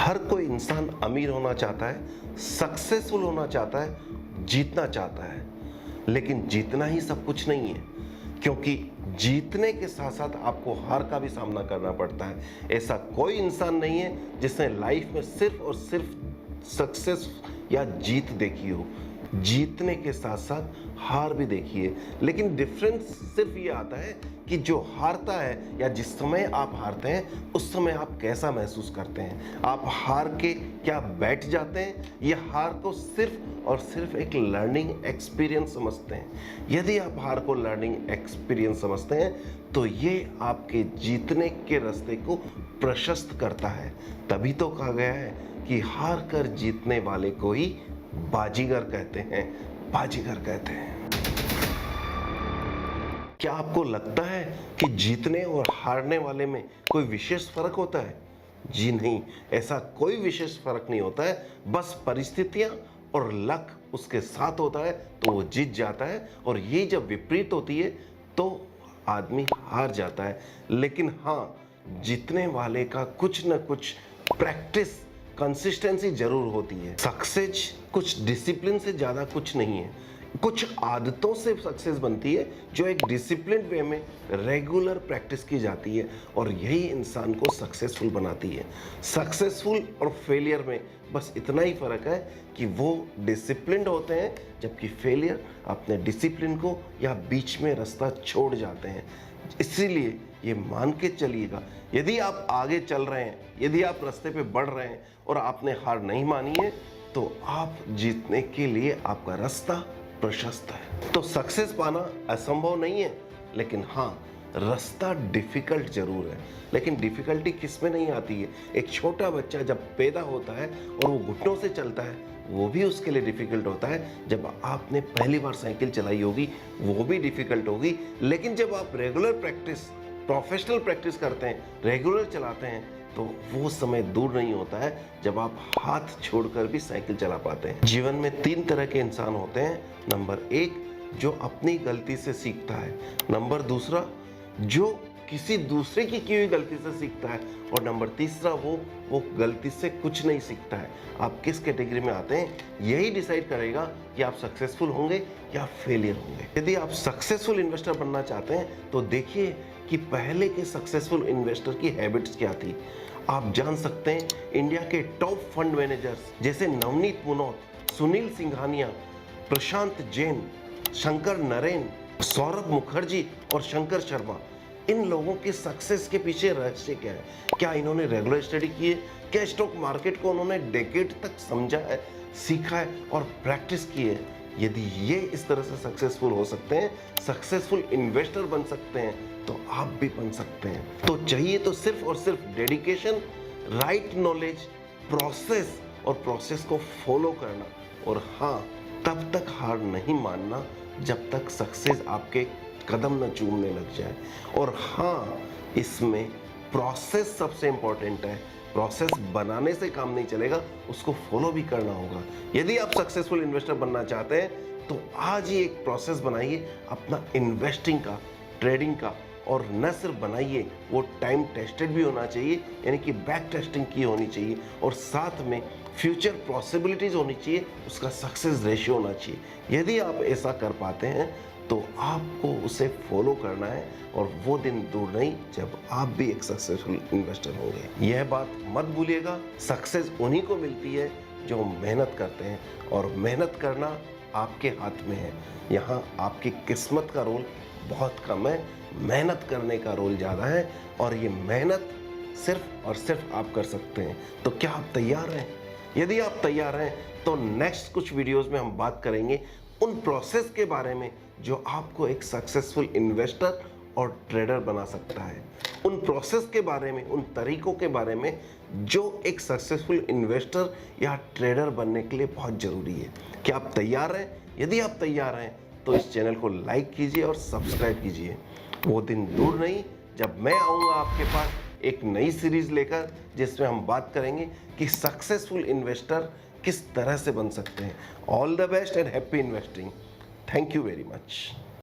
हर कोई इंसान अमीर होना चाहता है, सक्सेसफुल होना चाहता है, जीतना चाहता है। लेकिन जीतना ही सब कुछ नहीं है, क्योंकि जीतने के साथ साथ आपको हार का भी सामना करना पड़ता है। ऐसा कोई इंसान नहीं है जिसने लाइफ में सिर्फ और सिर्फ सक्सेस या जीत देखी हो। जीतने के साथ साथ हार भी देखी है, लेकिन डिफरेंस सिर्फ ये आता है कि जो हारता है या जिस समय आप हारते हैं उस समय आप कैसा महसूस करते हैं। आप हार के क्या बैठ जाते हैं या हार को सिर्फ और सिर्फ एक लर्निंग एक्सपीरियंस समझते हैं। यदि आप हार को लर्निंग एक्सपीरियंस समझते हैं तो ये आपके जीतने के रास्ते को प्रशस्त करता है। तभी तो कहा गया है कि हार कर जीतने वाले को ही बाजीगर कहते हैं, बाजीगर कहते हैं। क्या आपको लगता है कि जीतने और हारने वाले में कोई विशेष फर्क होता है? जी नहीं, ऐसा कोई विशेष फर्क नहीं होता है। बस परिस्थितियां और लक उसके साथ होता है तो वो जीत जाता है, और ये जब विपरीत होती है तो आदमी हार जाता है। लेकिन हाँ, जीतने वाले का कुछ न कुछ प्रैक्टिस, कंसिस्टेंसी जरूर होती है। सक्सेस कुछ डिसिप्लिन से ज़्यादा कुछ नहीं है। कुछ आदतों से सक्सेस बनती है जो एक डिसिप्लिन वे में रेगुलर प्रैक्टिस की जाती है, और यही इंसान को सक्सेसफुल बनाती है। सक्सेसफुल और फेलियर में बस इतना ही फ़र्क है कि वो डिसिप्लिन्ड होते हैं, जबकि फेलियर अपने डिसिप्लिन को या बीच में रास्ता छोड़ जाते हैं। इसीलिए ये मान के चलिएगा, यदि आप आगे चल रहे हैं, यदि आप रास्ते पे बढ़ रहे हैं और आपने हार नहीं मानी है, तो आप जीतने के लिए आपका रास्ता प्रशस्त है। तो सक्सेस पाना असंभव नहीं है, लेकिन हाँ, रास्ता डिफिकल्ट जरूर है। लेकिन डिफिकल्टी किस में नहीं आती है? एक छोटा बच्चा जब पैदा होता है और वो घुटनों से चलता है, वो भी उसके लिए डिफिकल्ट होता है। जब आपने पहली बार साइकिल चलाई होगी वो भी डिफिकल्ट होगी। लेकिन जब आप रेगुलर प्रैक्टिस, प्रोफेशनल प्रैक्टिस करते हैं, रेगुलर चलाते हैं, तो वो समय दूर नहीं होता है जब आप हाथ छोड़कर भी साइकिल चला पाते हैं। जीवन में 3 तरह के इंसान होते हैं। नंबर 1, जो अपनी गलती से सीखता है। नंबर 2, जो किसी दूसरे की हुई गलती से सीखता है। और नंबर 3, वो गलती से कुछ नहीं सीखता है। आप किस कैटेगरी में आते हैं, यही डिसाइड करेगा कि आप सक्सेसफुल होंगे या फेलियर होंगे। यदि आप सक्सेसफुल इन्वेस्टर बनना चाहते हैं तो देखिए कि पहले के सक्सेसफुल इन्वेस्टर की हैबिट्स क्या थी। आप जान सकते हैं इंडिया के टॉप फंड मैनेजर्स जैसे नवनीत मुनोत, सुनील सिंघानिया, प्रशांत जैन, शंकर नरेन, सौरभ मुखर्जी और शंकर शर्मा, इन लोगों के सक्सेस के पीछे रहस्य क्या है? क्या इन्होंने रेगुलर स्टडी की है? क्या स्टॉक मार्केट को उन्होंने डेकेड तक समझा है, सीखा है और प्रैक्टिस की है? यदि ये इस तरह से सक्सेसफुल हो सकते हैं, सक्सेसफुल इन्वेस्टर बन सकते हैं, तो आप भी बन सकते हैं। तो चाहिए तो सिर्फ और सिर्फ डेडिकेशन, राइट नॉलेज, प्रोसेस, और प्रोसेस को फॉलो करना। और हाँ, तब तक हार नहीं मानना जब तक सक्सेस आपके कदम न चूमने लग जाए। और हाँ, इसमें प्रोसेस सबसे इंपॉर्टेंट है। प्रोसेस बनाने से काम नहीं चलेगा, उसको फॉलो भी करना होगा। यदि आप सक्सेसफुल इन्वेस्टर बनना चाहते हैं तो आज ही एक प्रोसेस बनाइए अपना इन्वेस्टिंग का, ट्रेडिंग का। और न सिर्फ बनाइए, वो टाइम टेस्टेड भी होना चाहिए, यानी कि बैक टेस्टिंग की होनी चाहिए, और साथ में फ्यूचर पॉसिबिलिटीज होनी चाहिए, उसका सक्सेस रेशियो होना चाहिए। यदि आप ऐसा कर पाते हैं तो आपको उसे फॉलो करना है, और वो दिन दूर नहीं जब आप भी एक सक्सेसफुल इन्वेस्टर होंगे। यह बात मत भूलिएगा, सक्सेस उन्हीं को मिलती है जो मेहनत करते हैं, और मेहनत करना आपके हाथ में है। यहाँ आपकी किस्मत का रोल बहुत कम है, मेहनत करने का रोल ज़्यादा है, और ये मेहनत सिर्फ और सिर्फ आप कर सकते हैं। तो क्या आप तैयार हैं? यदि आप तैयार हैं तो नेक्स्ट कुछ वीडियोस में हम बात करेंगे उन प्रोसेस के बारे में जो आपको एक सक्सेसफुल इन्वेस्टर और ट्रेडर बना सकता है। उन प्रोसेस के बारे में, उन तरीकों के बारे में जो एक सक्सेसफुल इन्वेस्टर या ट्रेडर बनने के लिए बहुत ज़रूरी है। क्या आप तैयार हैं? यदि आप तैयार हैं तो इस चैनल को लाइक कीजिए और सब्सक्राइब कीजिए। वो दिन दूर नहीं जब मैं आऊँगा आपके पास एक नई सीरीज लेकर, जिसमें हम बात करेंगे कि सक्सेसफुल इन्वेस्टर किस तरह से बन सकते हैं। All the best and happy investing. Thank you very much.